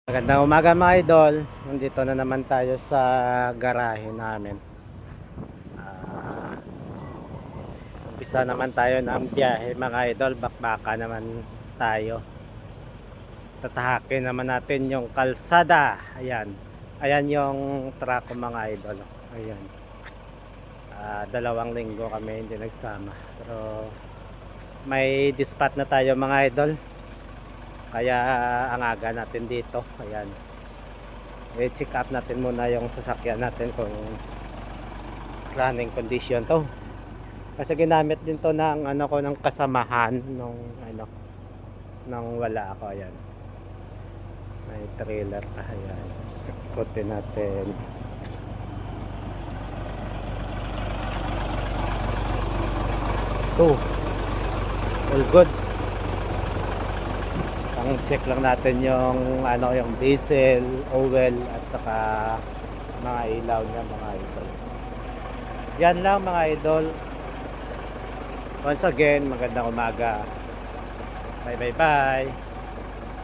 Magandang umaga mga idol. Nandito na naman tayo sa garahe namin. Umpisa naman tayo ng biyahe mga idol. Bakbaka naman tayo. Tatahakin naman natin yung kalsada. Ayan. Ayan yung truck ko mga idol. Ayan. 2 linggo kami hindi nagsama. Pero may dispatch na tayo mga idol. Kaya ang aga natin dito. Ayan. I-check up natin muna yung sasakyan natin kung running condition to. Kasi ginamit din to ng ko ng kasamahan nung nang wala ako. Ayan. May trailer pa. Ayan. Ikutin natin. Ito. All goods. Ang check lang natin yung yung diesel, oil at saka mga ilaw niya mga idol. Yan lang mga idol. Once again, magandang umaga. Bye bye bye.